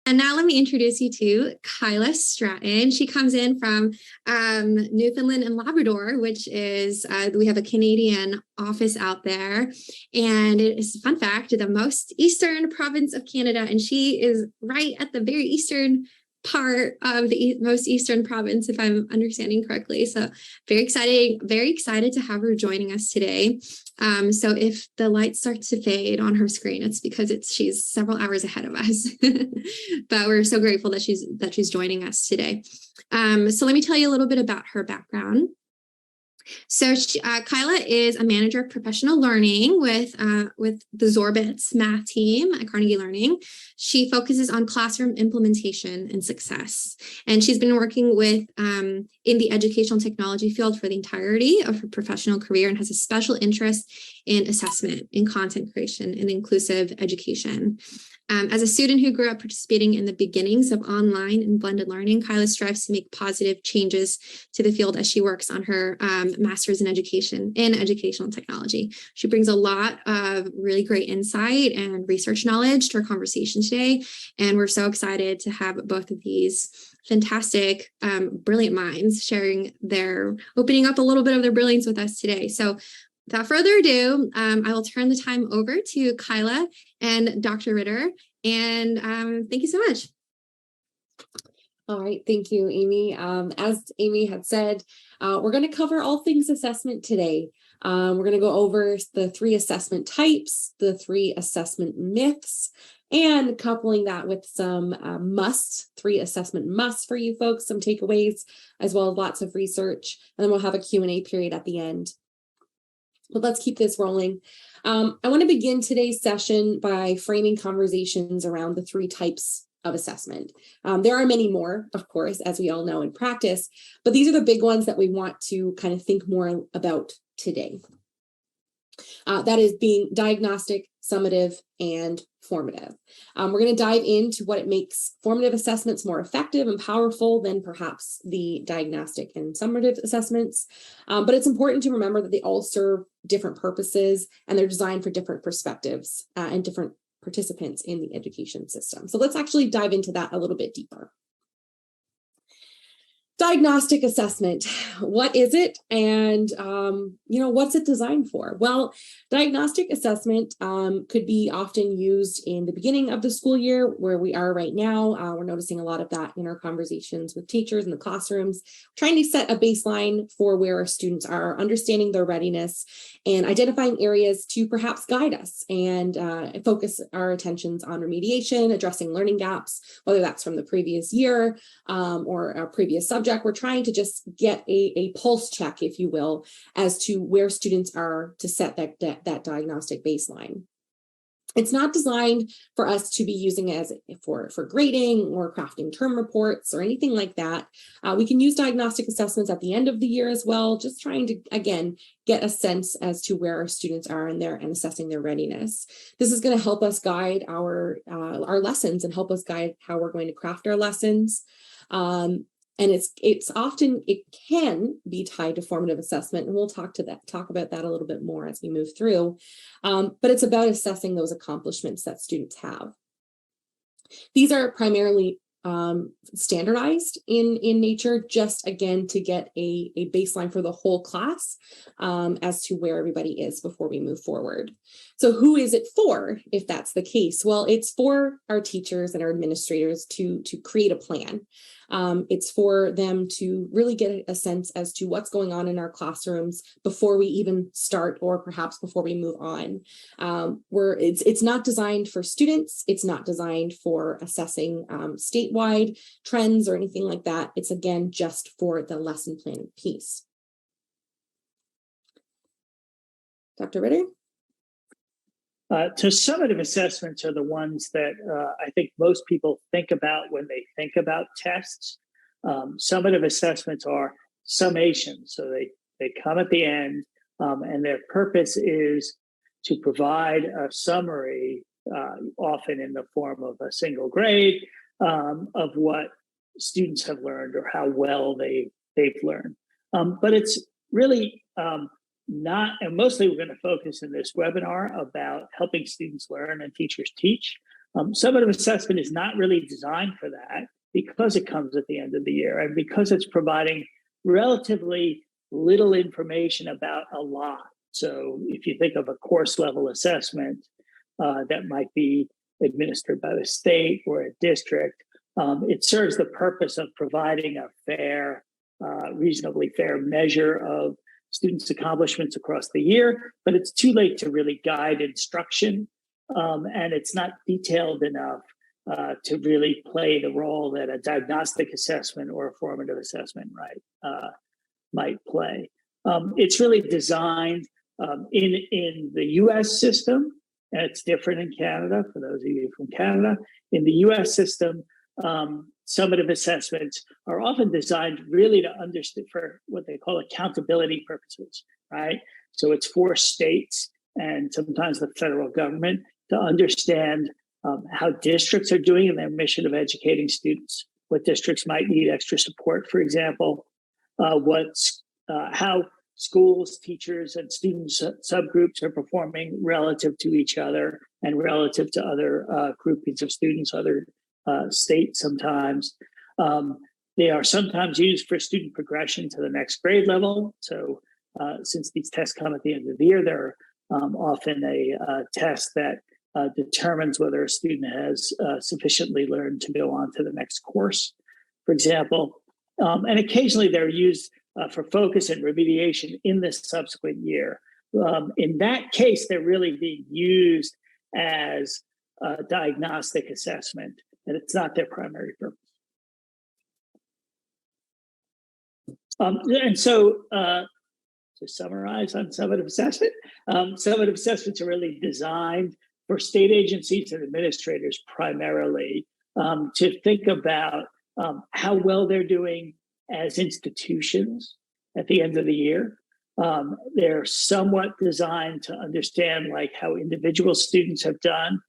And now let me introduce you to Kyla Stratton. She comes in from Newfoundland and Labrador, which is, we have a Canadian office out there. And it is, fun fact, the most eastern province of Canada. And she is right at the very eastern part of the most eastern province, if I'm understanding correctly. So very excited to have her joining us today. So if the light starts to fade on her screen, it's because she's several hours ahead of us. But we're so grateful that she's joining us today. So let me tell you a little bit about her background. So Kyla is a manager of professional learning with the Zorbitz math team at Carnegie Learning. She focuses on classroom implementation and success. And she's been working with in the educational technology field for the entirety of her professional career and has a special interest in assessment, in content creation, and inclusive education. As a student who grew up participating in the beginnings of online and blended learning, Kyla strives to make positive changes to the field as she works on her master's in educational technology. She brings a lot of really great insight and research knowledge to our conversation today, and we're so excited to have both of these fantastic, brilliant minds opening up a little bit of their brilliance with us today. So without further ado, I will turn the time over to Kyla and Dr. Ritter. And thank you so much. All right. Thank you, Amy. As Amy had said, we're going to cover all things assessment today. We're going to go over the 3 assessment types, the 3 assessment myths, and coupling that with some 3 assessment musts for you folks, some takeaways, as well as lots of research. And then we'll have a Q&A period at the end. But let's keep this rolling. I want to begin today's session by framing conversations around the 3 types of assessment. There are many more, of course, as we all know in practice, but these are the big ones that we want to kind of think more about today. That is being diagnostic, summative, and formative. We're going to dive into what it makes formative assessments more effective and powerful than perhaps the diagnostic and summative assessments. But it's important to remember that they all serve different purposes and they're designed for different perspectives and different participants in the education system. So let's actually dive into that a little bit deeper. Diagnostic assessment, what is it? And, what's it designed for? Well, diagnostic assessment could be often used in the beginning of the school year where we are right now. We're noticing a lot of that in our conversations with teachers in the classrooms, trying to set a baseline for where our students are, understanding their readiness and identifying areas to perhaps guide us and focus our attentions on remediation, addressing learning gaps, whether that's from the previous year or a previous subject. We're trying to just get a pulse check, if you will, as to where students are to set that diagnostic baseline. It's not designed for us to be using it for grading or crafting term reports or anything like that. We can use diagnostic assessments at the end of the year as well, just trying to, again, get a sense as to where our students are and assessing their readiness. This is going to help us guide our lessons and help us guide how we're going to craft our lessons. And it can be tied to formative assessment, and we'll talk about that a little bit more as we move through. But it's about assessing those accomplishments that students have. These are primarily standardized in nature, just again to get a baseline for the whole class as to where everybody is before we move forward. So who is it for, if that's the case? Well, it's for our teachers and our administrators to create a plan. It's for them to really get a sense as to what's going on in our classrooms before we even start, or perhaps before we move on. It's not designed for students. It's not designed for assessing statewide trends or anything like that. It's, again, just for the lesson planning piece. Dr. Ritter? So summative assessments are the ones that I think most people think about when they think about tests. Summative assessments are summations. So they come at the end, and their purpose is to provide a summary, often in the form of a single grade, of what students have learned or how well they've learned. But it's really not, and mostly we're going to focus in this webinar about helping students learn and teachers teach. Summative assessment is not really designed for that because it comes at the end of the year and because it's providing relatively little information about a lot. So if you think of a course level assessment that might be administered by the state or a district, it serves the purpose of providing a fair, reasonably fair measure of students' accomplishments across the year, but it's too late to really guide instruction, and it's not detailed enough to really play the role that a diagnostic assessment or a formative assessment might play. It's really designed in the U.S. system, and it's different in Canada, for those of you from Canada. In the U.S. system, summative assessments are often designed really to understand for what they call accountability purposes, right? So it's for states and sometimes the federal government to understand how districts are doing in their mission of educating students, what districts might need extra support, for example, how schools, teachers, and student subgroups are performing relative to each other and relative to other groupings of students, other states sometimes. They are sometimes used for student progression to the next grade level. So since these tests come at the end of the year, they're often a test that determines whether a student has sufficiently learned to go on to the next course, for example. And occasionally they're used for focus and remediation in the subsequent year. In that case, they're really being used as a diagnostic assessment, and it's not their primary purpose. And so to summarize on summative assessment, summative assessments are really designed for state agencies and administrators primarily to think about how well they're doing as institutions at the end of the year. They're somewhat designed to understand like how individual students have done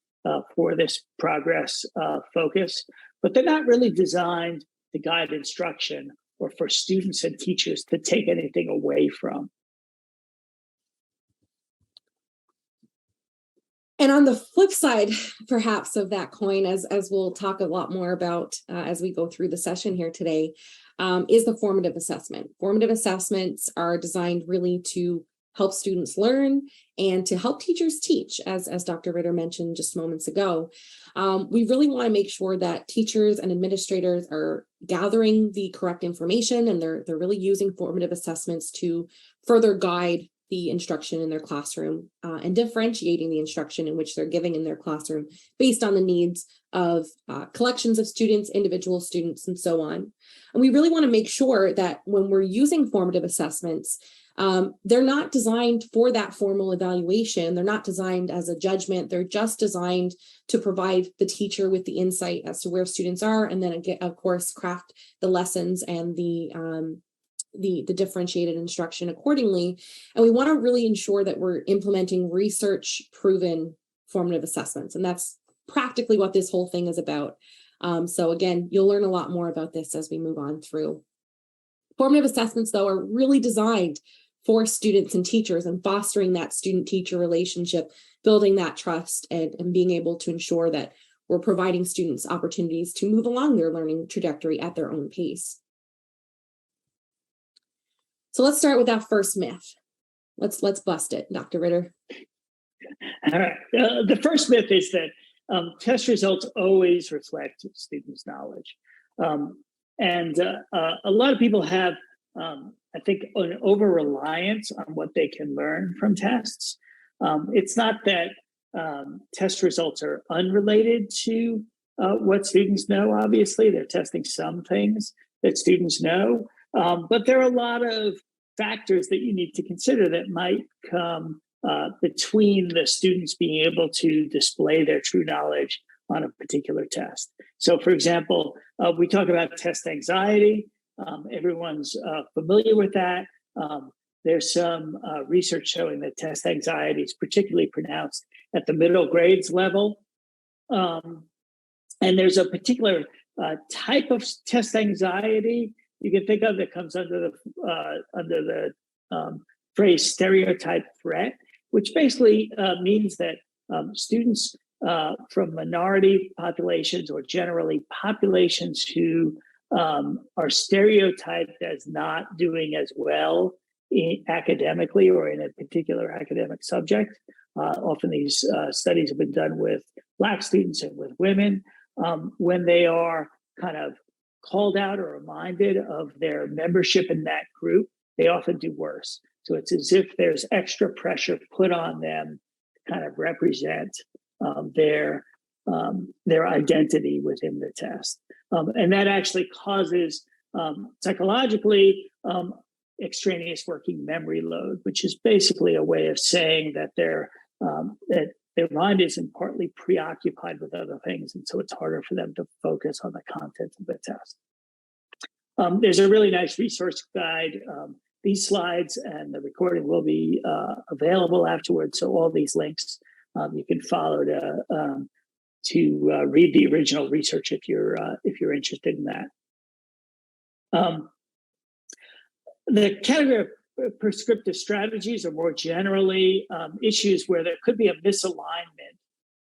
for this progress focus, but they're not really designed to guide instruction or for students and teachers to take anything away from. And on the flip side, perhaps, of that coin, as we'll talk a lot more about as we go through the session here today, is the formative assessment. Formative assessments are designed really to help students learn and to help teachers teach, as Dr. Ritter mentioned just moments ago. We really want to make sure that teachers and administrators are gathering the correct information, and they're really using formative assessments to further guide the instruction in their classroom and differentiating the instruction in which they're giving in their classroom based on the needs of collections of students, individual students, and so on. And we really want to make sure that when we're using formative assessments, they're not designed for that formal evaluation. They're not designed as a judgment. They're just designed to provide the teacher with the insight as to where students are, and then, of course, craft the lessons and the differentiated instruction accordingly. And we want to really ensure that we're implementing research proven formative assessments. And that's practically what this whole thing is about. So again, you'll learn a lot more about this as we move on through. Formative assessments, though, are really designed for students and teachers and fostering that student-teacher relationship, building that trust, and being able to ensure that we're providing students opportunities to move along their learning trajectory at their own pace. So let's start with that first myth. Let's bust it, Dr. Ritter. All right. The first myth is that test results always reflect students' knowledge. And a lot of people have, I think, an over-reliance on what they can learn from tests. It's not that test results are unrelated to what students know, obviously. They're testing some things that students know. But there are a lot of factors that you need to consider that might come between the students being able to display their true knowledge on a particular test. So, for example, we talk about test anxiety. Everyone's familiar with that. There's some research showing that test anxiety is particularly pronounced at the middle grades level. And there's a particular type of test anxiety you can think of that comes under the phrase stereotype threat, which basically means that students from minority populations, or generally populations who are stereotyped as not doing as well academically or in a particular academic subject. Often these studies have been done with Black students and with women. When they are kind of called out or reminded of their membership in that group, they often do worse. So it's as if there's extra pressure put on them to kind of represent their identity within the test. And that actually causes psychologically extraneous working memory load, which is basically a way of saying that their mind isn't partly preoccupied with other things, and so it's harder for them to focus on the content of the test. There's a really nice resource guide. These slides and the recording will be available afterwards, so all these links you can follow to read the original research if you're interested in that. The category of prescriptive strategies are more generally issues where there could be a misalignment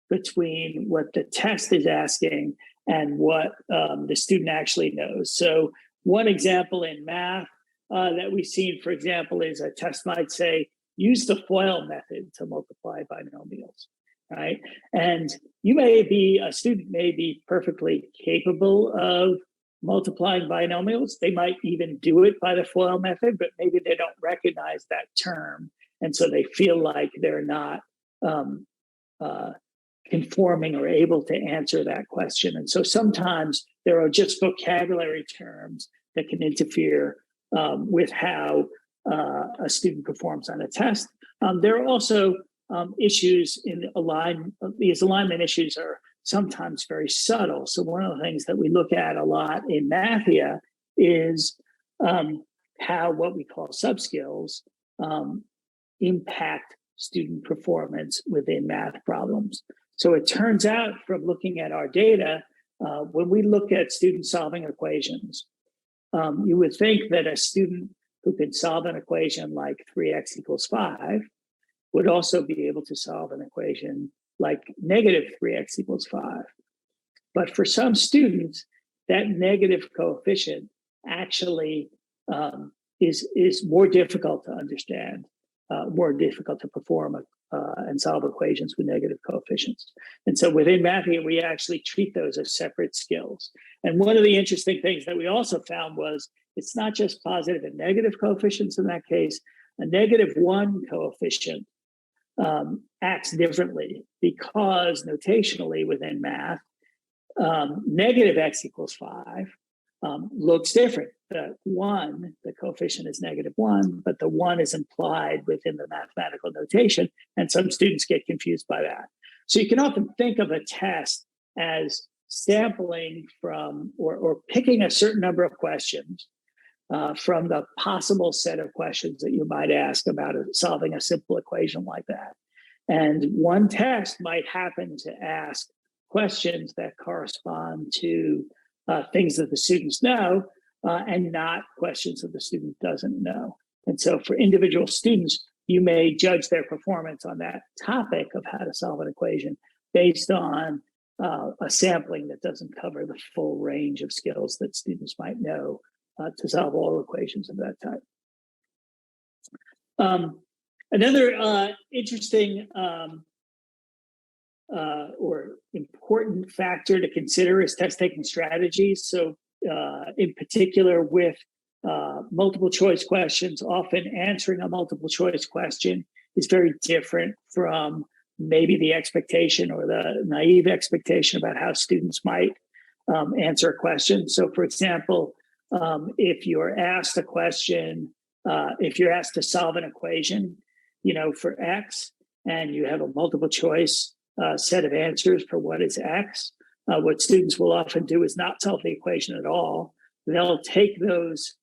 between what the test is asking and what the student actually knows. So one example in math that we've seen, for example, is a test might say, use the FOIL method to multiply binomials, right? And a student may be perfectly capable of multiplying binomials. They might even do it by the FOIL method, but maybe they don't recognize that term. And so they feel like they're not conforming or able to answer that question. And so sometimes there are just vocabulary terms that can interfere with how a student performs on a test. There are also issues in alignment. These alignment issues are sometimes very subtle. So one of the things that we look at a lot in Mathia is how what we call subskills impact student performance within math problems. So it turns out from looking at our data, when we look at students solving equations, you would think that a student who can solve an equation like 3x equals 5 would also be able to solve an equation like negative 3x equals 5. But for some students, that negative coefficient actually is more difficult to understand, more difficult to perform and solve equations with negative coefficients. And so within Mathia, we actually treat those as separate skills. And one of the interesting things that we also found was it's not just positive and negative coefficients in that case. A -1 coefficient acts differently because notationally within math, negative x equals 5 looks different. The coefficient is -1, but the 1 is implied within the mathematical notation, and some students get confused by that. So you can often think of a test as sampling from or picking a certain number of questions from the possible set of questions that you might ask about solving a simple equation like that. And one test might happen to ask questions that correspond to things that the students know and not questions that the student doesn't know. And so for individual students, you may judge their performance on that topic of how to solve an equation based on a sampling that doesn't cover the full range of skills that students might know to solve all equations of that type. Another interesting or important factor to consider is test-taking strategies. So in particular with multiple choice questions, often answering a multiple choice question is very different from maybe the expectation or the naive expectation about how students might answer a question. So for example, if you're asked a question, if you're asked to solve an equation, for X, and you have a multiple choice set of answers for what is X, what students will often do is not solve the equation at all. They'll take those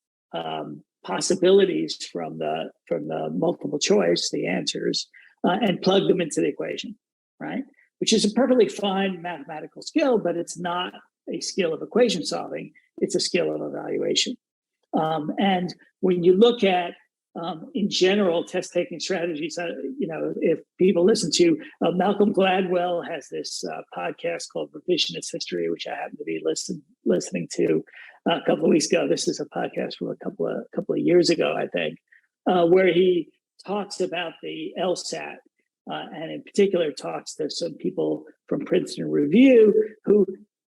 possibilities from the multiple choice, the answers, and plug them into the equation, right? Which is a perfectly fine mathematical skill, but it's not a skill of equation solving. It's a skill of evaluation. And when you look at in general, test taking strategies. If people listen to Malcolm Gladwell has this podcast called Revisionist History, which I happen to be listening to a couple of weeks ago. This is a podcast from a couple of years ago, I think, where he talks about the LSAT, and in particular talks to some people from Princeton Review, who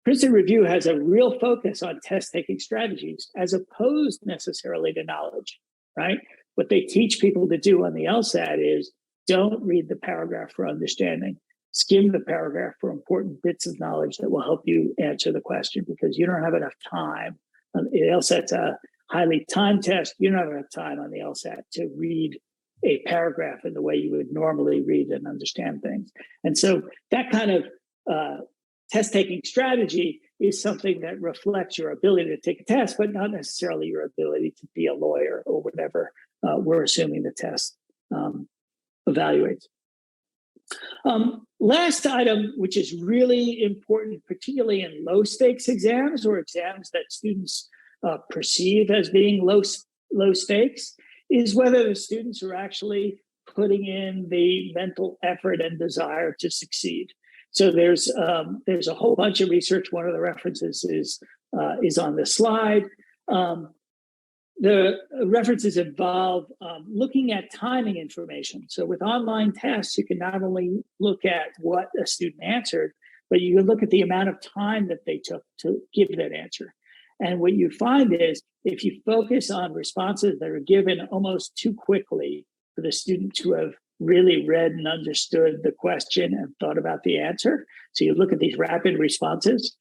Princeton Review has a real focus on test taking strategies as opposed necessarily to knowledge, right? What they teach people to do on the LSAT is don't read the paragraph for understanding. Skim the paragraph for important bits of knowledge that will help you answer the question, because you don't have enough time. The LSAT's a highly timed test. You don't have enough time on the LSAT to read a paragraph in the way you would normally read and understand things. And so that kind of test-taking strategy is something that reflects your ability to take a test, but not necessarily your ability to be a lawyer or whatever we're assuming the test evaluates. Last item, which is really important, particularly in low stakes exams or exams that students perceive as being low stakes, is whether the students are actually putting in the mental effort and desire to succeed. So there's a whole bunch of research. One of the references is on this slide. The references involve looking at timing information. So with online tests, you can not only look at what a student answered, but you can look at the amount of time that they took to give that answer. And what you find is if you focus on responses that are given almost too quickly for the student to have really read and understood the question and thought about the answer, so you look at these rapid responses,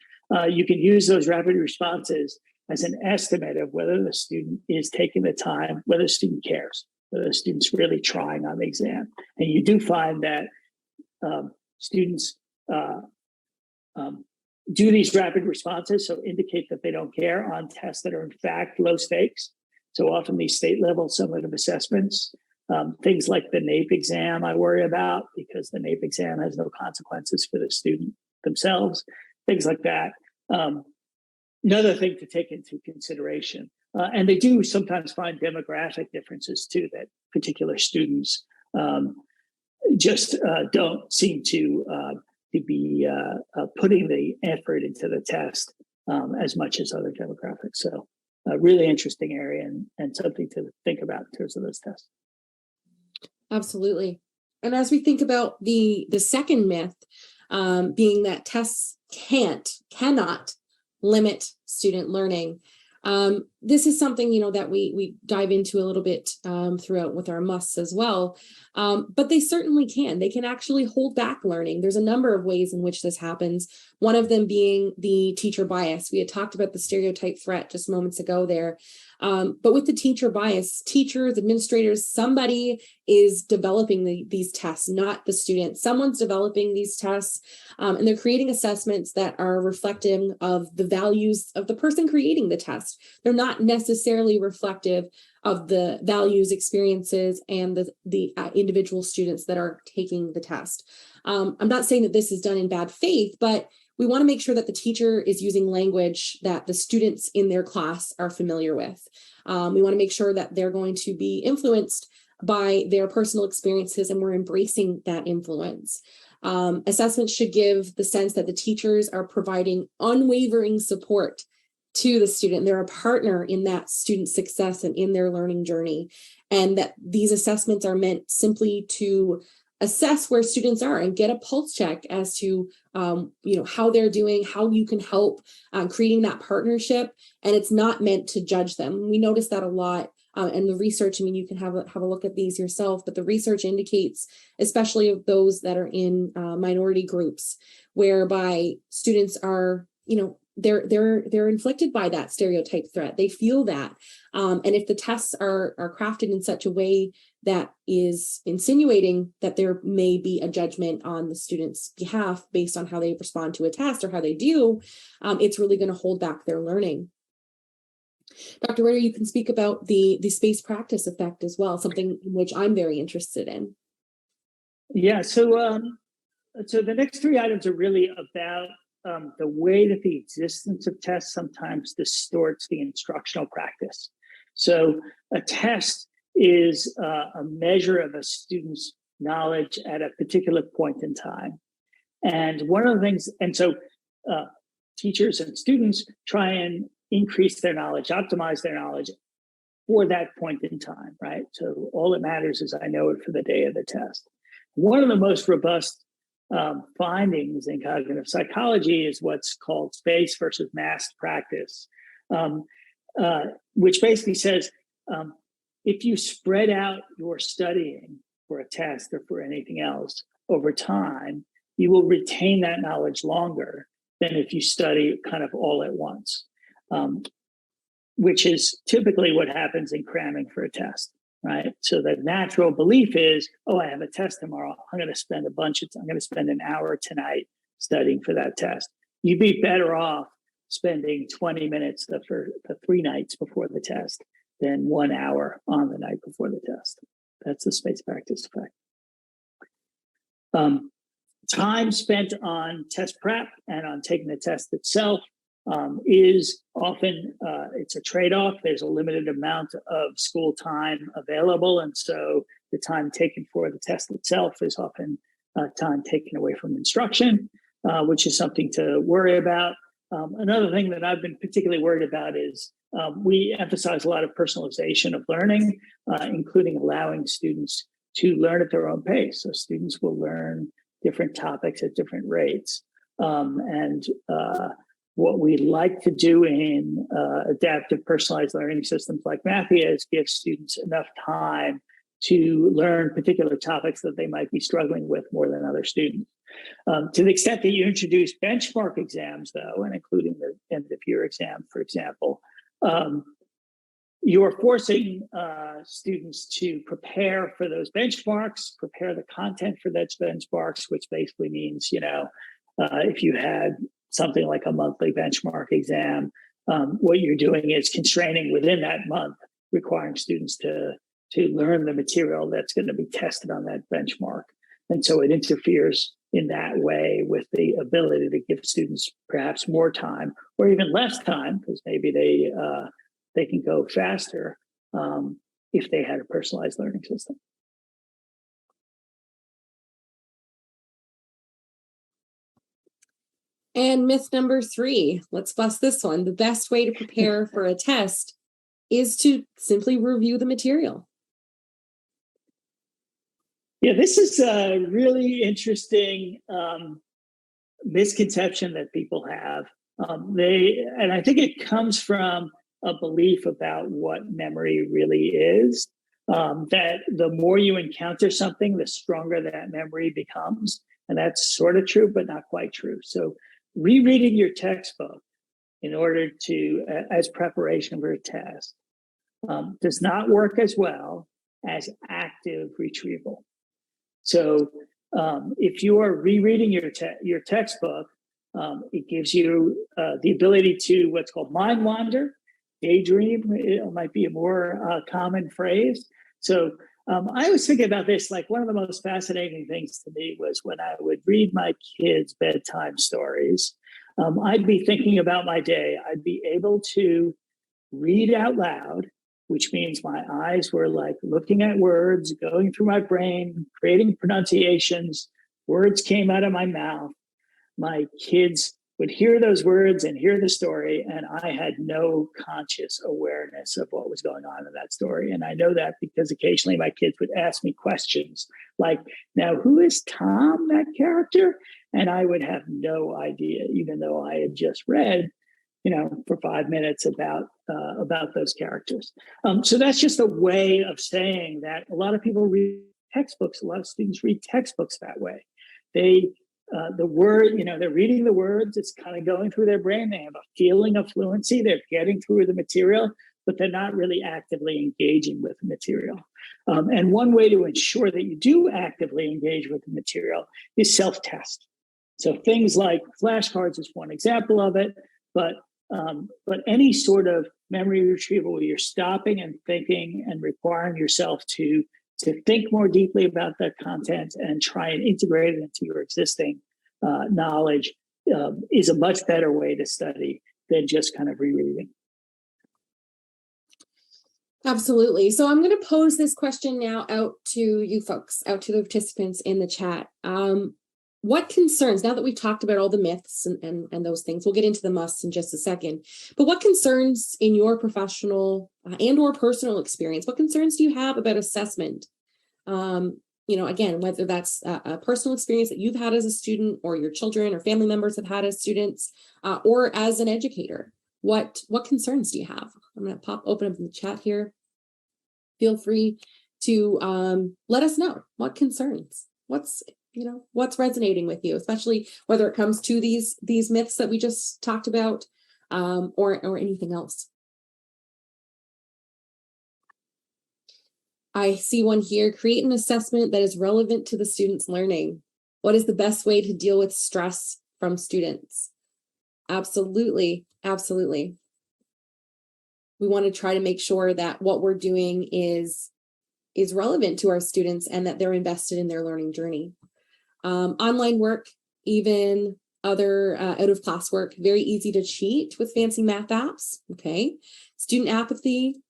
you can use those rapid responses as an estimate of whether the student is taking the time, whether the student cares, whether the student's really trying on the exam. And you do find that students do these rapid responses, so indicate that they don't care on tests that are in fact low stakes. So often these state level summative assessments, things like the NAEP exam I worry about, because the NAEP exam has no consequences for the student themselves, things like that. Another thing to take into consideration, and they do sometimes find demographic differences too, that particular students just don't seem to be putting the effort into the test as much as other demographics. So a really interesting area and something to think about in terms of those tests. Absolutely. And as we think about the second myth, being that tests cannot limit student learning. This is something, that we dive into a little bit throughout with our musts as well. But they certainly can. They can actually hold back learning. There's a number of ways in which this happens. One of them being the teacher bias. We had talked about the stereotype threat just moments ago there. But with the teacher bias, teachers, administrators, somebody is developing these tests, not the student. Someone's developing these tests, and they're creating assessments that are reflective of the values of the person creating the test. They're not necessarily reflective of the values, experiences, and the individual students that are taking the test. I'm not saying that this is done in bad faith, but we want to make sure that the teacher is using language that the students in their class are familiar with. We want to make sure that they're going to be influenced by their personal experiences, and we're embracing that influence. Assessments should give the sense that the teachers are providing unwavering support to the student. They're a partner in that student's success and in their learning journey, and that these assessments are meant simply to assess where students are and get a pulse check as to how they're doing, how you can help creating that partnership. And it's not meant to judge them. We notice that a lot. And the research, you can have a look at these yourself, but the research indicates, especially of those that are in minority groups, whereby students are, they're inflicted by that stereotype threat. They feel that. And if the tests are crafted in such a way that is insinuating that there may be a judgment on the student's behalf based on how they respond to a test or how they do, it's really going to hold back their learning. Dr. Ritter, you can speak about the space practice effect as well, something in which I'm very interested in. Yeah, so the next three items are really about the way that the existence of tests sometimes distorts the instructional practice. So a test is a measure of a student's knowledge at a particular point in time. And one of the things, and so teachers and students try and increase their knowledge, optimize their knowledge for that point in time, right? So all that matters is I know it for the day of the test. One of the most robust findings in cognitive psychology is what's called space versus mass practice, which basically says if you spread out your studying for a test or for anything else over time, you will retain that knowledge longer than if you study kind of all at once, which is typically what happens in cramming for a test, right? So the natural belief is, oh, I have a test tomorrow. I'm going to spend an hour tonight studying for that test. You'd be better off spending 20 minutes the 3 nights before the test than 1 hour on the night before the test. That's the space practice effect. Time spent on test prep and on taking the test itself is often, it's a trade-off. There's a limited amount of school time available. And so the time taken for the test itself is often time taken away from instruction, which is something to worry about. Another thing that I've been particularly worried about is we emphasize a lot of personalization of learning, including allowing students to learn at their own pace. So students will learn different topics at different rates. What we like to do in adaptive personalized learning systems like Mathia is give students enough time to learn particular topics that they might be struggling with more than other students. To the extent that you introduce benchmark exams, though, and including the end of year exam, for example, you're forcing students to prepare for those benchmarks, prepare the content for those benchmarks, which basically means, if you had something like a monthly benchmark exam, what you're doing is constraining within that month, requiring students to learn the material that's going to be tested on that benchmark. And so it interferes in that way with the ability to give students perhaps more time or even less time, because maybe they can go faster if they had a personalized learning system. And myth number 3, let's bust this one. The best way to prepare for a test is to simply review the material. Yeah, this is a really interesting misconception that people have. And I think it comes from a belief about what memory really is, that the more you encounter something, the stronger that memory becomes. And that's sort of true, but not quite true. So rereading your textbook in order to, as preparation for a test, does not work as well as active retrieval. So if you are rereading your textbook, it gives you the ability to what's called mind wander, daydream. It might be a more common phrase. So I was thinking about this, like one of the most fascinating things to me was when I would read my kids' bedtime stories, I'd be thinking about my day. I'd be able to read out loud, which means my eyes were like looking at words, going through my brain, creating pronunciations. Words came out of my mouth. My kids would hear those words and hear the story, and I had no conscious awareness of what was going on in that story. And I know that because occasionally my kids would ask me questions like, now, who is Tom, that character? And I would have no idea, even though I had just read for 5 minutes about those characters. So that's just a way of saying that a lot of people read textbooks. A lot of students read textbooks that way. The word, they're reading the words. It's kind of going through their brain. They have a feeling of fluency. They're getting through the material, but they're not really actively engaging with the material. And one way to ensure that you do actively engage with the material is self-test. So things like flashcards is one example of it, but any sort of memory retrieval where you're stopping and thinking and requiring yourself to think more deeply about that content and try and integrate it into your existing knowledge is a much better way to study than just kind of rereading. Absolutely. So I'm going to pose this question now out to you folks, out to the participants in the chat. What concerns, now that we've talked about all the myths and those things, we'll get into the musts in just a second, but what concerns in your professional and or personal experience, what concerns do you have about assessment? Again, whether that's a personal experience that you've had as a student or your children or family members have had as students or as an educator, what concerns do you have? I'm going to open up the chat here. Feel free to let us know what concerns, what's resonating with you, especially whether it comes to these myths that we just talked about or anything else. I see one here. Create an assessment that is relevant to the student's learning. What is the best way to deal with stress from students? Absolutely. Absolutely. We want to try to make sure that what we're doing is relevant to our students and that they're invested in their learning journey. Online work, even other out of class work, very easy to cheat with fancy math apps. Okay. Student apathy,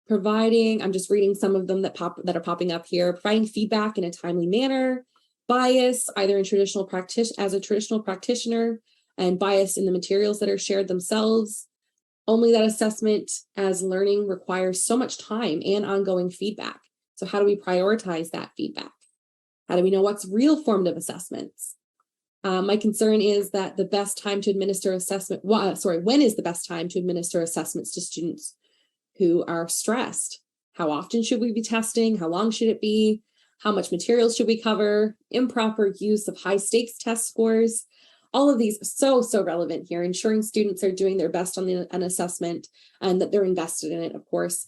providing, I'm just reading some of them that are popping up here, providing feedback in a timely manner, bias, either in as a traditional practitioner, and bias in the materials that are shared themselves. Only that assessment as learning requires so much time and ongoing feedback. So how do we prioritize that feedback? How do we know what's real formative assessments? My concern is that the best time to administer assessment, when is the best time to administer assessments to students who are stressed? How often should we be testing? How long should it be? How much material should we cover? Improper use of high stakes test scores. All of these so relevant here, ensuring students are doing their best on an assessment and that they're invested in it, of course.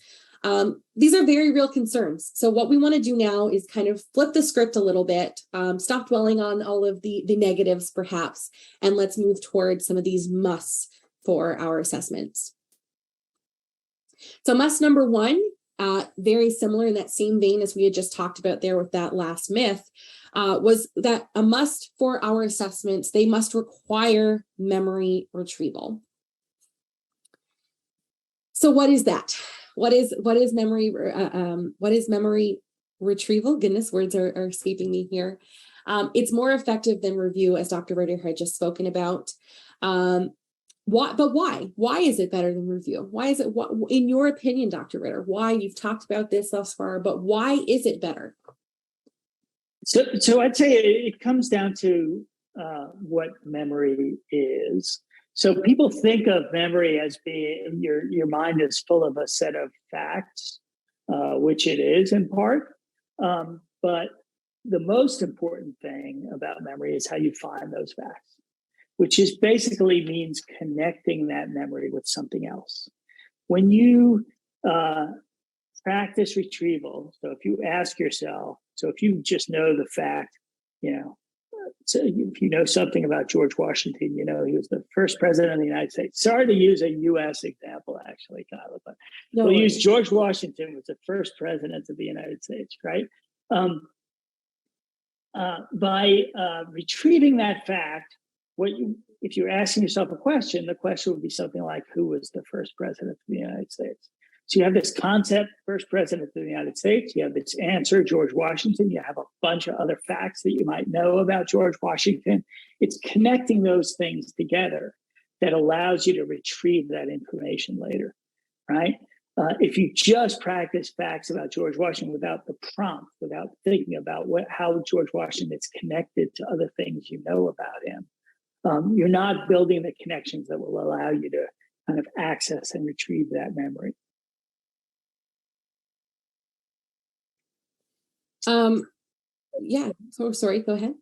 These are very real concerns. So what we want to do now is kind of flip the script a little bit, stop dwelling on all of the negatives perhaps, and let's move towards some of these musts for our assessments. So must number one, very similar in that same vein as we had just talked about there with that last myth, was that a must for our assessments, they must require memory retrieval. So what is that? What is memory? What is memory retrieval? Goodness, words are escaping me here. It's more effective than review, as Dr. Ritter had just spoken about. Why? Why is it better than review? Why is it, in your opinion, Dr. Ritter? Why? You've talked about this thus far, but why is it better? So I'd say it comes down to what memory is. So people think of memory as being your mind is full of a set of facts, which it is in part. But the most important thing about memory is how you find those facts, which is basically means connecting that memory with something else. When you practice retrieval, so if you ask yourself, so if you just know the fact, so if you know something about George Washington, he was the first president of the United States. Sorry to use a U.S. example, actually, Kyla, but we'll use George Washington was the first president of the United States, right? By retrieving that fact, if you're asking yourself a question, the question would be something like, who was the first president of the United States? So you have this concept, first president of the United States, you have this answer, George Washington, you have a bunch of other facts that you might know about George Washington. It's connecting those things together that allows you to retrieve that information later, right? If you just practice facts about George Washington without the prompt, without thinking about how George Washington is connected to other things you know about him, you're not building the connections that will allow you to kind of access and retrieve that memory. Yeah, so sorry, go ahead.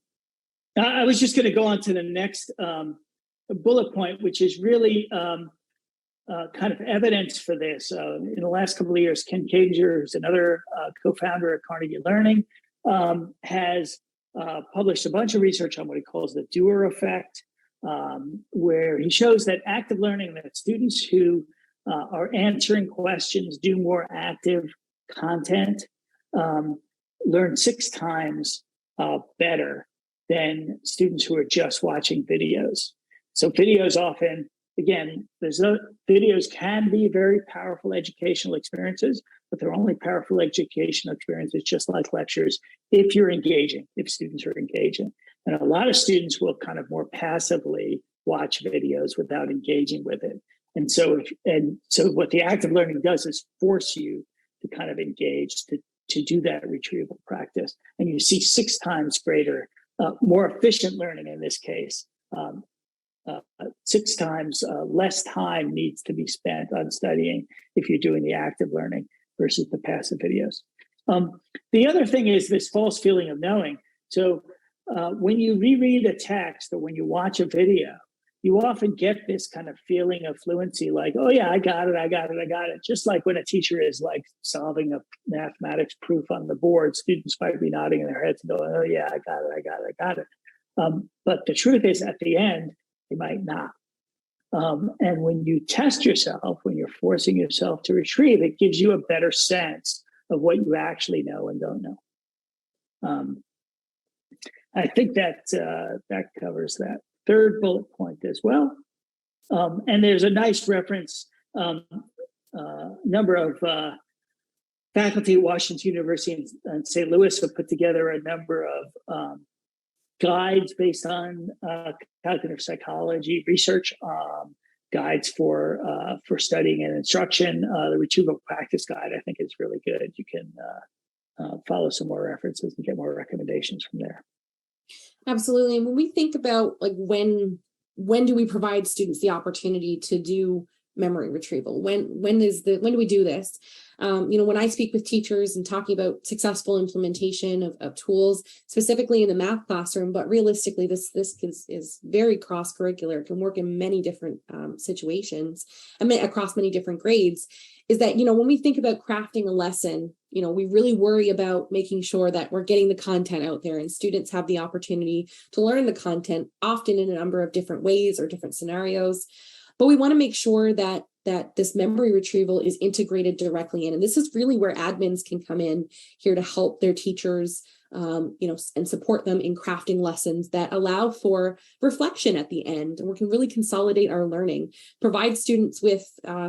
I was just going to go on to the next bullet point, which is really kind of evidence for this. In the last couple of years, Ken Kager, who's another co-founder at Carnegie Learning, has published a bunch of research on what he calls the doer effect, where he shows that active learning, that students who are answering questions, do more active content, learn 6 times better than students who are just watching videos. So videos often again, videos can be very powerful educational experiences, but they're only powerful educational experiences, just like lectures, if you're engaging, if students are engaging. And a lot of students will kind of more passively watch videos without engaging with it. And so what the active learning does is force you to kind of engage, to do that retrieval practice. And you see 6 times greater, more efficient learning in this case. 6 times less time needs to be spent on studying if you're doing the active learning versus the passive videos. The other thing is this false feeling of knowing. So when you reread a text or when you watch a video, you often get this kind of feeling of fluency, like, oh yeah, I got it. Just like when a teacher is like solving a mathematics proof on the board, students might be nodding in their heads and going, oh yeah, I got it. But the truth is, at the end, they might not. And when you test yourself, when you're forcing yourself to retrieve, it gives you a better sense of what you actually know and don't know. I think that covers that third bullet point as well. And there's a nice reference. Number of faculty at Washington University in St. Louis have put together a number of guides based on cognitive psychology research, guides for studying and instruction. The Retrieval Practice Guide, I think, is really good. You can follow some more references and get more recommendations from there. Absolutely. And when we think about like when do we provide students the opportunity to do memory retrieval? When do we do this? When I speak with teachers and talking about successful implementation of tools, specifically in the math classroom, but realistically, this is very cross-curricular, can work in many different situations, across many different grades, is that, when we think about crafting a lesson, we really worry about making sure that we're getting the content out there and students have the opportunity to learn the content, often in a number of different ways or different scenarios. But we want to make sure that this memory retrieval is integrated directly in. And this is really where admins can come in here to help their teachers, and support them in crafting lessons that allow for reflection at the end. And we can really consolidate our learning, provide students with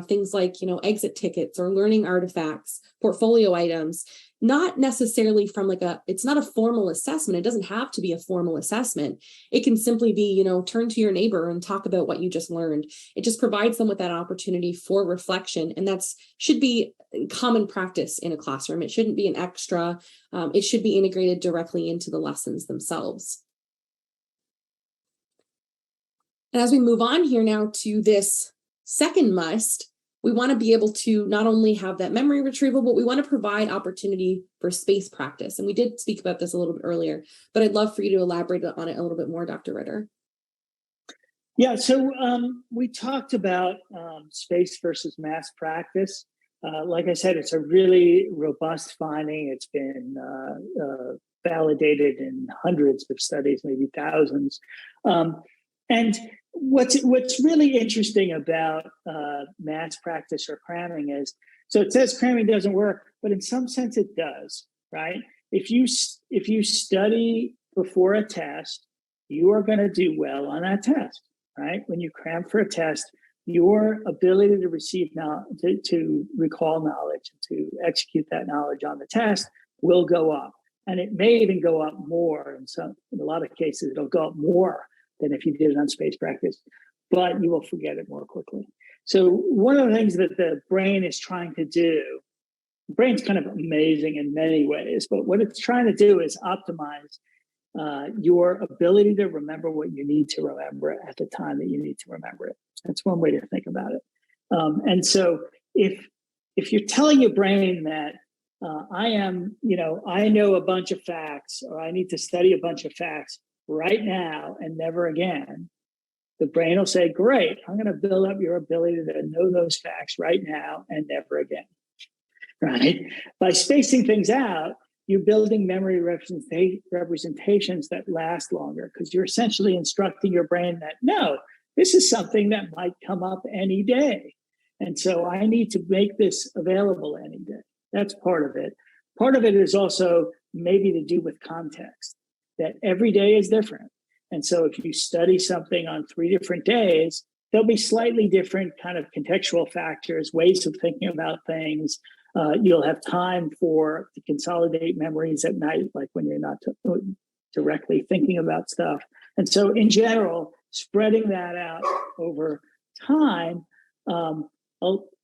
things like, exit tickets or learning artifacts, portfolio items, not necessarily from it's not a formal assessment. It doesn't have to be a formal assessment. It can simply be, turn to your neighbor and talk about what you just learned. It just provides them with that opportunity for reflection. And should be common practice in a classroom. It shouldn't be an extra. It should be integrated directly into the lessons themselves. And as we move on here now to this second must, we want to be able to not only have that memory retrieval, but we want to provide opportunity for space practice. And we did speak about this a little bit earlier, but I'd love for you to elaborate on it a little bit more, Dr. Ritter. Yeah, so we talked about space versus mass practice. Like I said, it's a really robust finding. It's been validated in hundreds of studies, maybe thousands. And what's really interesting about mass practice or cramming is, so it says cramming doesn't work, but in some sense it does, right? If you study before a test, you are going to do well on that test, right? When you cram for a test, your ability to receive knowledge, to recall knowledge, to execute that knowledge on the test will go up. And it may even go up more. In a lot of cases, it'll go up more than if you did it on space practice, but you will forget it more quickly. So one of the things that the brain is trying to do, the brain's kind of amazing in many ways, but what it's trying to do is optimize your ability to remember what you need to remember at the time that you need to remember it. That's one way to think about it. And so if you're telling your brain that I know a bunch of facts, or I need to study a bunch of facts right now and never again, the brain will say, great, I'm going to build up your ability to know those facts right now and never again, right? By spacing things out, you're building memory representations that last longer, because you're essentially instructing your brain that, no, this is something that might come up any day. And so I need to make this available any day. That's part of it. Part of it is also maybe to do with context, that every day is different. And so if you study something on 3 different days, there'll be slightly different kind of contextual factors, ways of thinking about things. You'll have time to consolidate memories at night, like when you're not directly thinking about stuff. And so in general, spreading that out over time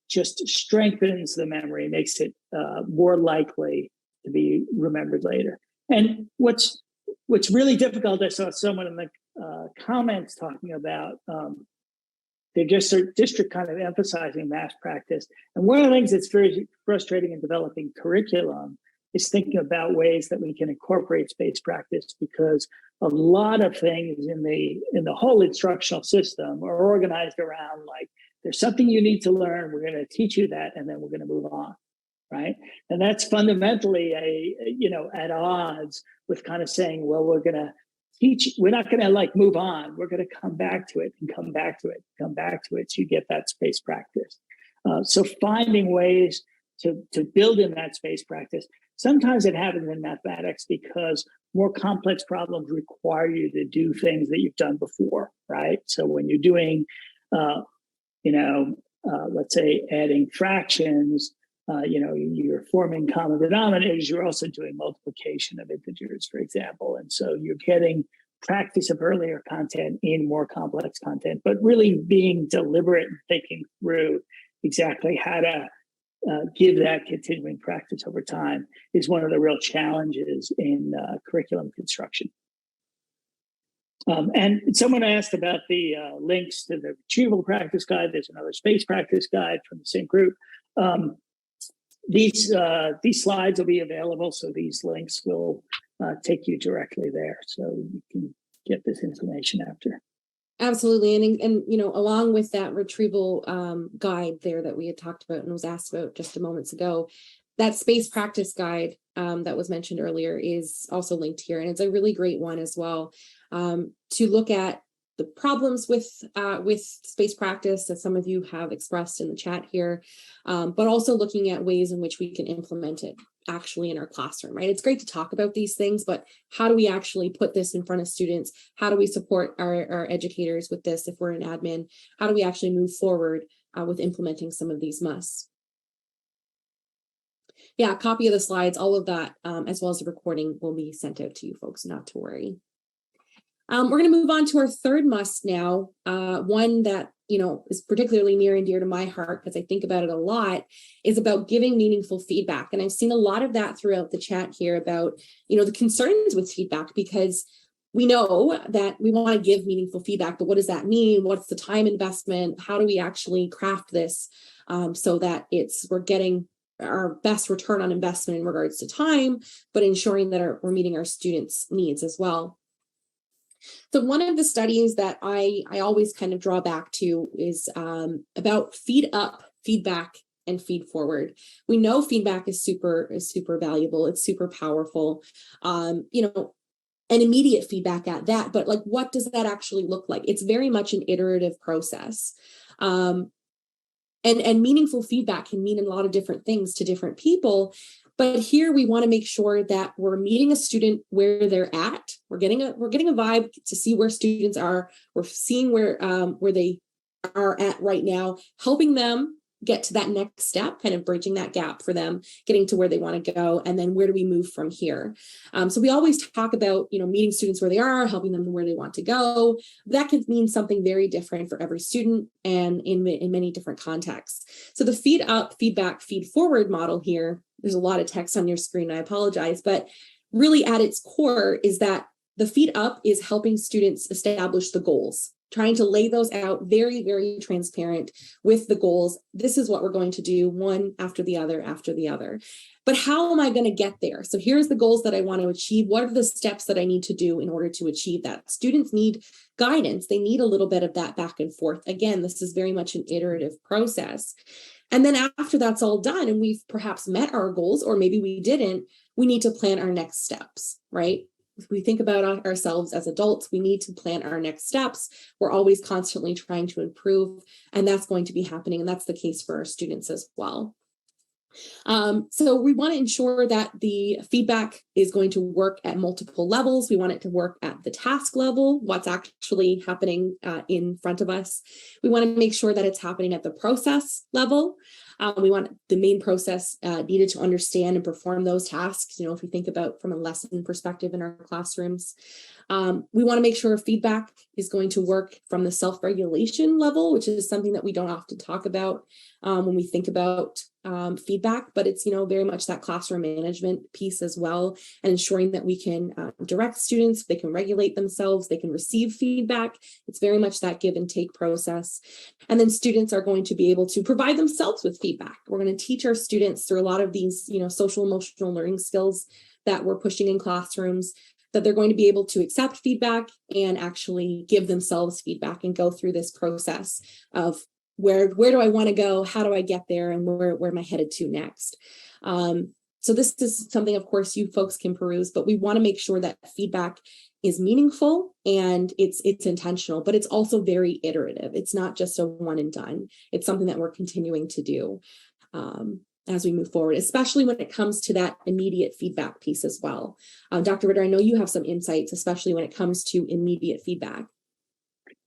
just strengthens the memory, makes it more likely to be remembered later. And what's really difficult, I saw someone in the comments talking about they're just district kind of emphasizing math practice. And one of the things that's very frustrating in developing curriculum is thinking about ways that we can incorporate space practice, because a lot of things in the whole instructional system are organized around like, there's something you need to learn, we're going to teach you that, and then we're going to move on, right? And that's fundamentally at odds with kind of saying, well, we're not going to like move on, we're going to come back to it and come back to it, come back to it, so you get that space practice. So finding ways to build in that space practice. Sometimes it happens in mathematics because more complex problems require you to do things that you've done before, right? So when you're doing, let's say adding fractions, you're forming common denominators, you're also doing multiplication of integers, for example. And so you're getting practice of earlier content in more complex content, but really being deliberate and thinking through exactly how to give that continuing practice over time is one of the real challenges in curriculum construction. And someone asked about the links to the retrieval practice guide. There's another space practice guide from the same group. These slides will be available, so these links will take you directly there, so you can get this information after. Absolutely. And along with that retrieval guide there that we had talked about and was asked about just a moments ago, that space practice guide that was mentioned earlier is also linked here. And it's a really great one as well to look at the problems with space practice that some of you have expressed in the chat here, but also looking at ways in which we can implement it actually in our classroom, right? It's great to talk about these things, but how do we actually put this in front of students? How do we support our educators with this if we're in admin? How do we actually move forward with implementing some of these musts? Yeah, a copy of the slides, all of that, as well as the recording will be sent out to you folks, not to worry. We're going to move on to our third must now, one that is particularly near and dear to my heart because I think about it a lot, is about giving meaningful feedback. And I've seen a lot of that throughout the chat here about, the concerns with feedback, because we know that we want to give meaningful feedback, but what does that mean? What's the time investment? How do we actually craft this so that we're getting our best return on investment in regards to time, but ensuring that we're meeting our students' needs as well. So one of the studies that I always kind of draw back to is about feed up, feedback, and feed forward. We know feedback is super valuable. It's super powerful. And immediate feedback at that, but like, what does that actually look like? It's very much an iterative process. And meaningful feedback can mean a lot of different things to different people. But here we want to make sure that we're meeting a student where they're at. We're getting a vibe to see where students are. We're seeing where they are at right now, helping them get to that next step, kind of bridging that gap for them, getting to where they want to go, and then where do we move from here? So we always talk about, meeting students where they are, helping them where they want to go. That can mean something very different for every student and in many different contexts. So the feed up, feedback, feed forward model here, there's a lot of text on your screen, I apologize, but really at its core is that the feed up is helping students establish the goals, trying to lay those out very, very transparent with the goals. This is what we're going to do, one after the other after the other. But how am I going to get there? So here's the goals that I want to achieve. What are the steps that I need to do in order to achieve that? Students need guidance. They need a little bit of that back and forth. Again, this is very much an iterative process. And then after that's all done and we've perhaps met our goals, or maybe we didn't, we need to plan our next steps, right? If we think about ourselves as adults, we need to plan our next steps. We're always constantly trying to improve, and that's going to be happening. And that's the case for our students as well. So we want to ensure that the feedback is going to work at multiple levels. We want it to work at the task level, what's actually happening in front of us. We want to make sure that it's happening at the process level. We want the main process needed to understand and perform those tasks. If we think about from a lesson perspective in our classrooms, we want to make sure feedback is going to work from the self-regulation level, which is something that we don't often talk about when we think about feedback, but it's, very much that classroom management piece as well, and ensuring that we can direct students, they can regulate themselves, they can receive feedback. It's very much that give and take process. And then students are going to be able to provide themselves with feedback. We're going to teach our students through a lot of these, social emotional learning skills that we're pushing in classrooms, that they're going to be able to accept feedback and actually give themselves feedback and go through this process of where do I want to go? How do I get there? And where am I headed to next? So this is something, of course, you folks can peruse, but we want to make sure that feedback is meaningful and it's intentional, but it's also very iterative. It's not just a one and done. It's something that we're continuing to do as we move forward, especially when it comes to that immediate feedback piece as well. Dr. Ritter, I know you have some insights, especially when it comes to immediate feedback.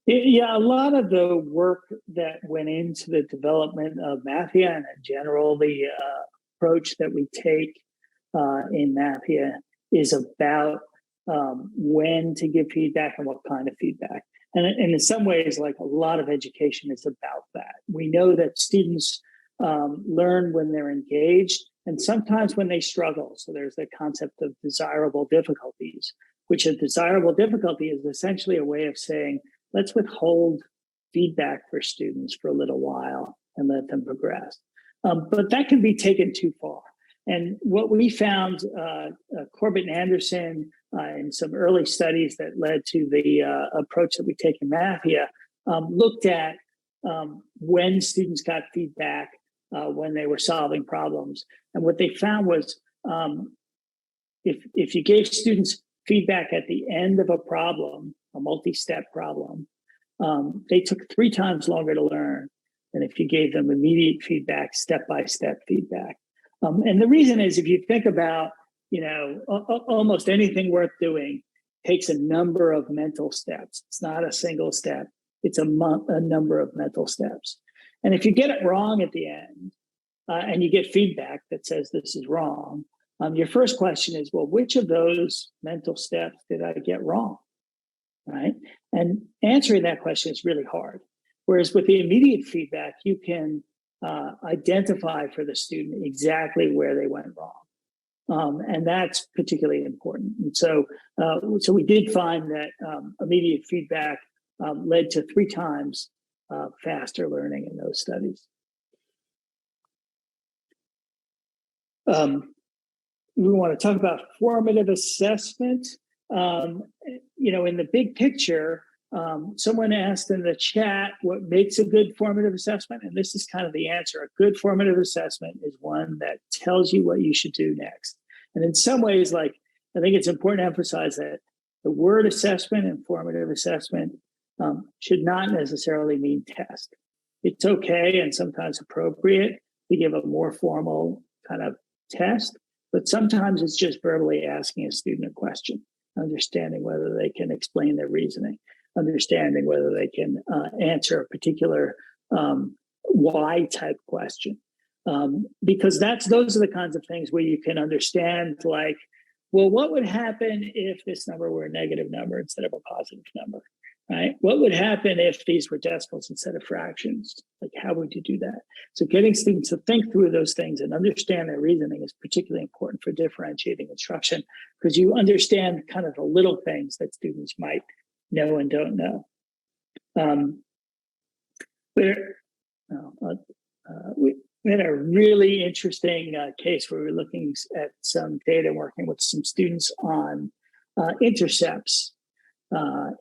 Yeah, a lot of the work that went into the development of Mathia and in general, the approach that we take in Mathia is about when to give feedback and what kind of feedback. And in some ways, like a lot of education is about that. We know that students learn when they're engaged and sometimes when they struggle. So there's the concept of desirable difficulties, which a desirable difficulty is essentially a way of saying, let's withhold feedback for students for a little while and let them progress. But that can be taken too far. And what we found, Corbett and Anderson, in some early studies that led to the approach that we take in Mathia, looked at when students got feedback when they were solving problems. And what they found was if you gave students feedback at the end of a problem, a multi-step problem, they took 3 times longer to learn than if you gave them immediate feedback, step-by-step feedback. And the reason is if you think about, almost anything worth doing takes a number of mental steps. It's not a single step. It's a number of mental steps. And if you get it wrong at the end and you get feedback that says this is wrong, your first question is, well, which of those mental steps did I get wrong? Right? And answering that question is really hard. Whereas with the immediate feedback, you can identify for the student exactly where they went wrong. And that's particularly important. And so we did find that immediate feedback led to 3 times faster learning in those studies. We want to talk about formative assessment. In the big picture, someone asked in the chat what makes a good formative assessment, and this is kind of the answer. A good formative assessment is one that tells you what you should do next. And in some ways, I think it's important to emphasize that the word assessment and formative assessment should not necessarily mean test. It's okay and sometimes appropriate to give a more formal kind of test, but sometimes it's just verbally asking a student a question, understanding whether they can explain their reasoning, understanding whether they can answer a particular why type question. Because those are the kinds of things where you can understand, well, what would happen if this number were a negative number instead of a positive number, right? What would happen if these were decimals instead of fractions? How would you do that? So getting students to think through those things and understand their reasoning is particularly important for differentiating instruction, because you understand kind of the little things that students might know and don't know. We had a really interesting case where we were looking at some data, working with some students on intercepts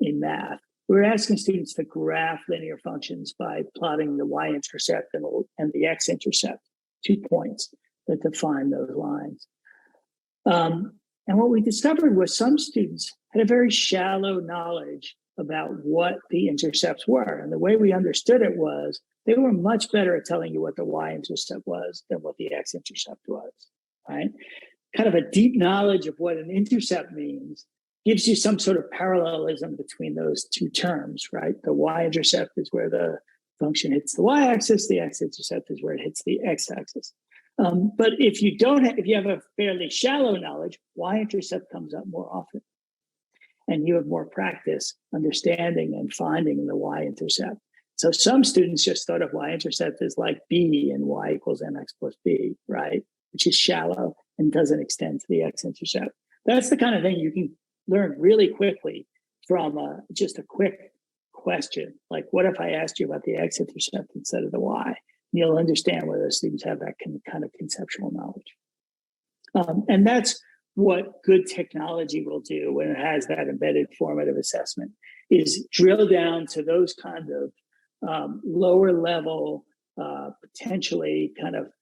in math. We were asking students to graph linear functions by plotting the y-intercept and the x-intercept, 2 points that define those lines. And what we discovered was some students had a very shallow knowledge about what the intercepts were. And the way we understood it was they were much better at telling you what the y-intercept was than what the x-intercept was, right? Kind of a deep knowledge of what an intercept means gives you some sort of parallelism between those two terms, right? The y-intercept is where the function hits the y-axis, the x-intercept is where it hits the x-axis. But if you if you have a fairly shallow knowledge, y-intercept comes up more often. And you have more practice understanding and finding the y-intercept. So some students just thought of y-intercept as like b and y equals mx plus b, right? Which is shallow and doesn't extend to the x-intercept. That's the kind of thing you can learn really quickly from just a quick question. Like, what if I asked you about the x-intercept instead of the y? And you'll understand whether students have that kind of conceptual knowledge. And that's what good technology will do when it has that embedded formative assessment, is drill down to those kind of lower level, potentially kind of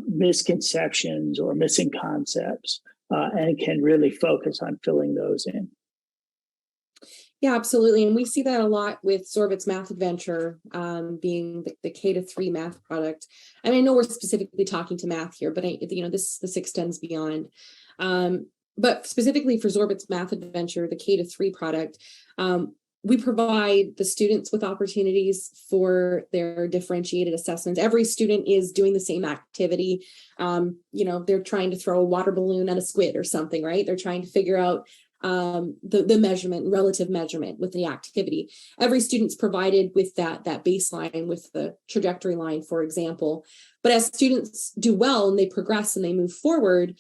misconceptions or missing concepts, and it can really focus on filling those in. Yeah, absolutely. And we see that a lot with Sorbit's Math Adventure, being the K-3 math product. And I know we're specifically talking to math here, but this extends beyond. But specifically for Sorbit's Math Adventure, the K-3 product, we provide the students with opportunities for their differentiated assessments. Every student is doing the same activity. They're trying to throw a water balloon at a squid or something, right? They're trying to figure out the measurement, relative measurement with the activity. Every student's provided with that baseline with the trajectory line, for example. But as students do well and they progress and they move forward,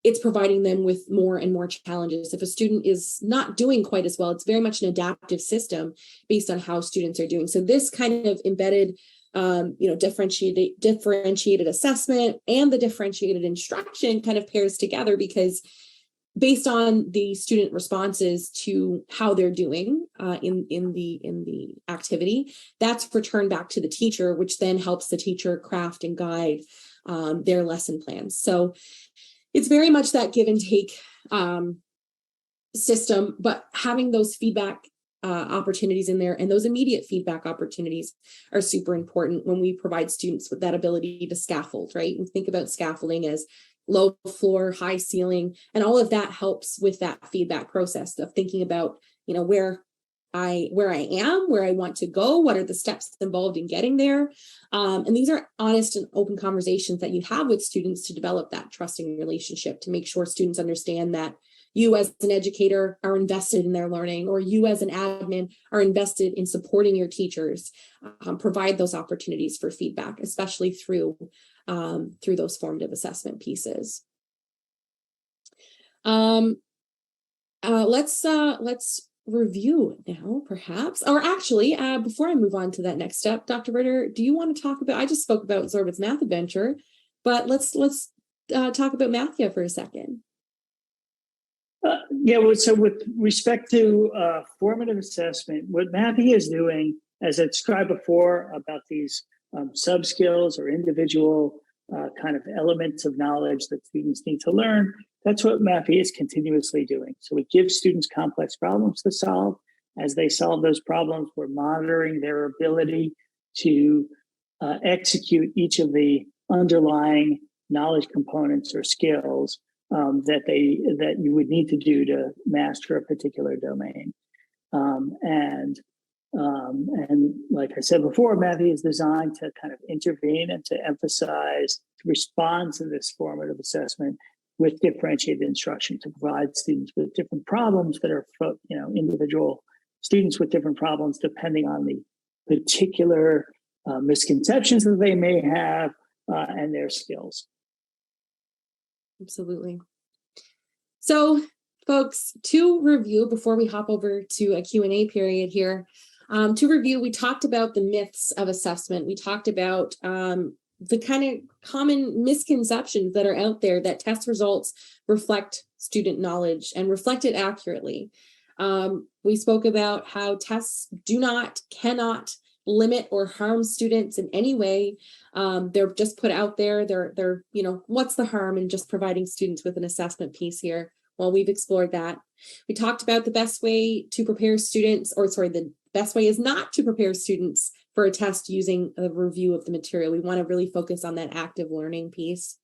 it's providing them with more and more challenges. If a student is not doing quite as well, it's very much an adaptive system based on how students are doing. So this kind of embedded, differentiated assessment and the differentiated instruction kind of pairs together, because based on the student responses to how they're doing in the activity, that's returned back to the teacher, which then helps the teacher craft and guide their lesson plans. So it's very much that give and take system, but having those feedback opportunities in there and those immediate feedback opportunities are super important when we provide students with that ability to scaffold, right? And think about scaffolding as low floor, high ceiling, and all of that helps with that feedback process of thinking about, where I am, where I want to go, what are the steps involved in getting there. And these are honest and open conversations that you have with students to develop that trusting relationship, to make sure students understand that you as an educator are invested in their learning, or you as an admin are invested in supporting your teachers. Provide those opportunities for feedback, especially through those formative assessment pieces. Let's review now, perhaps, or actually, before I move on to that next step, Dr. Ritter, do you want to talk about? I just spoke about Sorbit's Math Adventure, but let's talk about Mathia for a second. So with respect to formative assessment, what Mathia is doing, as I described before about these sub-skills or individual kind of elements of knowledge that students need to learn, that's what Mathia is continuously doing. So it gives students complex problems to solve. As they solve those problems, we're monitoring their ability to execute each of the underlying knowledge components or skills that you would need to do to master a particular domain. And like I said before, Mathia is designed to kind of intervene and to emphasize, to respond to this formative assessment with differentiated instruction, to provide students with different problems that are, individual students with different problems depending on the particular misconceptions that they may have and their skills. Absolutely. So, folks, to review before we hop over to a Q&A period here, to review, we talked about the myths of assessment. We talked about the kind of common misconceptions that are out there that test results reflect student knowledge and reflect it accurately. We spoke about how tests cannot limit or harm students in any way. They're just put out there. They're what's the harm in just providing students with an assessment piece here? Well, we've explored that. We talked about the best way to prepare students, the best way is not to prepare students for a test using a review of the material. We want to really focus on that active learning piece.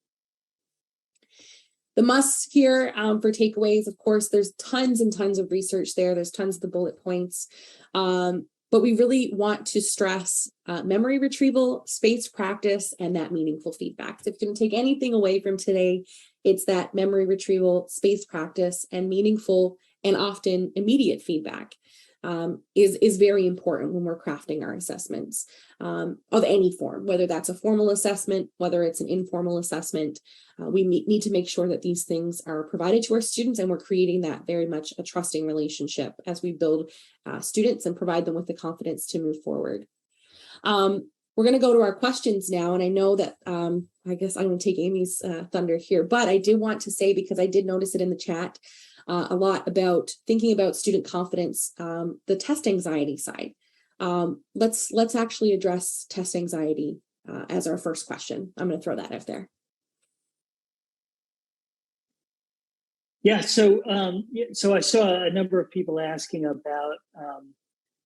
The musts here for takeaways, of course, there's tons and tons of research there. There's tons of the bullet points. But we really want to stress memory retrieval, spaced practice, and that meaningful feedback. So if you're going to take anything away from today, it's that memory retrieval, spaced practice, and meaningful and often immediate feedback is very important when we're crafting our assessments of any form, whether that's a formal assessment, whether it's an informal assessment. We need to make sure that these things are provided to our students, and we're creating that very much a trusting relationship as we build students and provide them with the confidence to move forward. We're going to go to our questions now, and I know that I guess I'm going to take Amy's thunder here, but I do want to say, because I did notice it in the chat, a lot about thinking about student confidence, the test anxiety side. Let's actually address test anxiety as our first question. I'm going to throw that out there. Yeah, so I saw a number of people asking about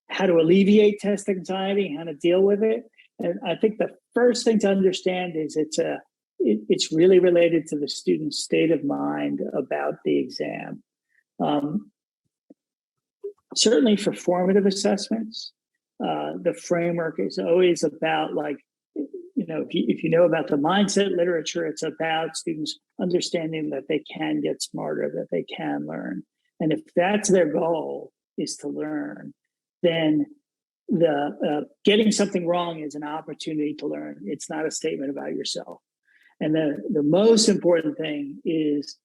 how to alleviate test anxiety, how to deal with it, and I think the first thing to understand is it's really related to the student's state of mind about the exam. Certainly for formative assessments, the framework is always about, like, if you know about the mindset literature, it's about students understanding that they can get smarter, that they can learn. And if that's their goal, is to learn, then the getting something wrong is an opportunity to learn. It's not a statement about yourself. And the most important thing is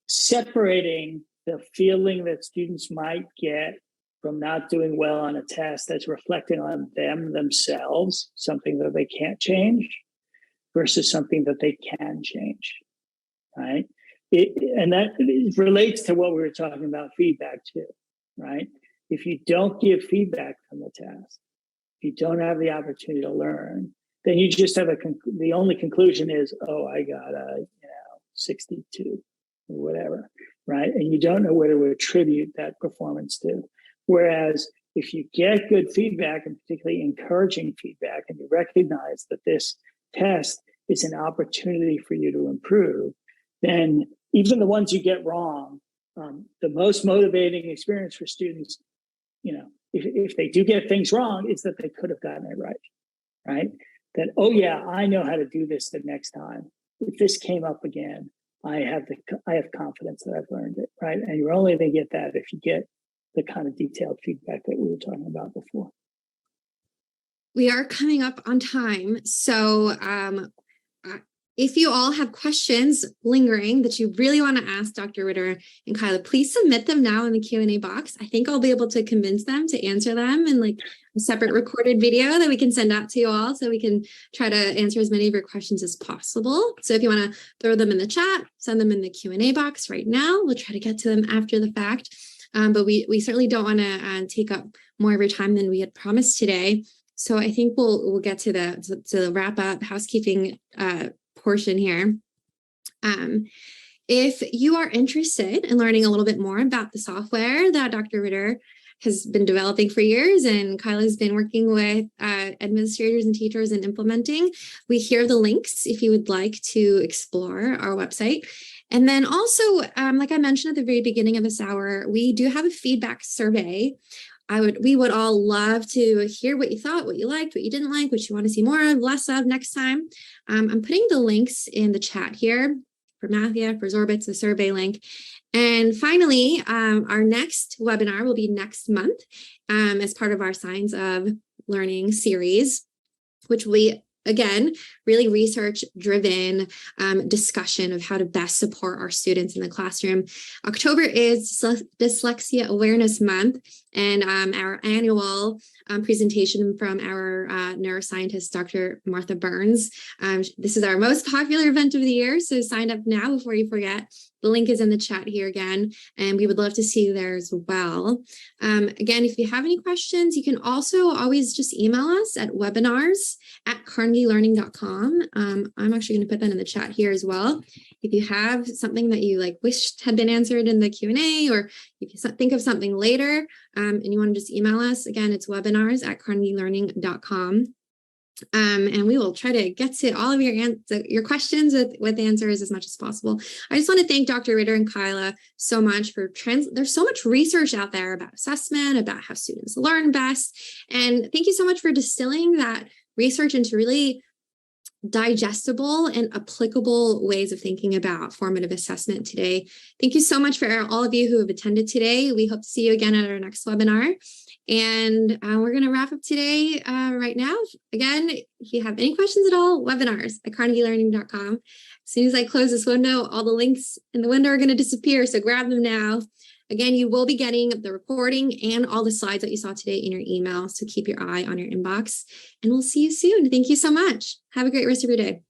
separating the feeling that students might get from not doing well on a test that's reflecting on themselves, something that they can't change, versus something that they can change, right? And that relates to what we were talking about feedback too, right? If you don't give feedback from the test, if you don't have the opportunity to learn, then you just have the only conclusion is, oh, I got a 62 or whatever, right? And you don't know where to attribute that performance to. Whereas if you get good feedback, and particularly encouraging feedback, and you recognize that this test is an opportunity for you to improve, then even the ones you get wrong, the most motivating experience for students, if they do get things wrong, is that they could have gotten it right? That, oh yeah, I know how to do this the next time. If this came up again, I have confidence that I've learned it, right? And you're only going to get that if you get the kind of detailed feedback that we were talking about before. We are coming up on time. So if you all have questions lingering that you really want to ask Dr. Ritter and Kyla, please submit them now in the Q&A box. I think I'll be able to convince them to answer them in like a separate recorded video that we can send out to you all, so we can try to answer as many of your questions as possible. So if you want to throw them in the chat, send them in the Q&A box right now. We'll try to get to them after the fact. But we certainly don't want to take up more of your time than we had promised today. So I think we'll get to the wrap up housekeeping portion here. If you are interested in learning a little bit more about the software that Dr. Ritter has been developing for years and Kyla's been working with administrators and teachers in implementing, here are the links if you would like to explore our website. And then also, like I mentioned at the very beginning of this hour, we do have a feedback survey. We would all love to hear what you thought, what you liked, what you didn't like, what you want to see more of, less of next time. I'm putting the links in the chat here for Mathia, for Zorbits, the survey link. And finally, our next webinar will be next month as part of our Signs of Learning series, which will be, again, really research-driven discussion of how to best support our students in the classroom. October is Dyslexia Awareness Month, and our annual presentation from our neuroscientist, Dr. Martha Burns. This is our most popular event of the year, so sign up now before you forget. The link is in the chat here again, and we would love to see you there as well. Again, if you have any questions, you can also always just email us at webinars@carnegielearning.com. I'm actually going to put that in the chat here as well. If you have something that you wished had been answered in the Q&A, or if you think of something later and you want to just email us, again, it's webinars@carnegielearning.com. And we will try to get to all of your questions with answers as much as possible. I just want to thank Dr. Ritter and Kyla so much for there's so much research out there about assessment, about how students learn best. And thank you so much for distilling that research into really digestible and applicable ways of thinking about formative assessment today. Thank you so much for all of you who have attended today. We hope to see you again at our next webinar. And we're going to wrap up today right now. Again, if you have any questions at all, webinars@carnegielearning.com. As soon as I close this window, all the links in the window are going to disappear. So grab them now. Again, you will be getting the recording and all the slides that you saw today in your email. So keep your eye on your inbox, and we'll see you soon. Thank you so much. Have a great rest of your day.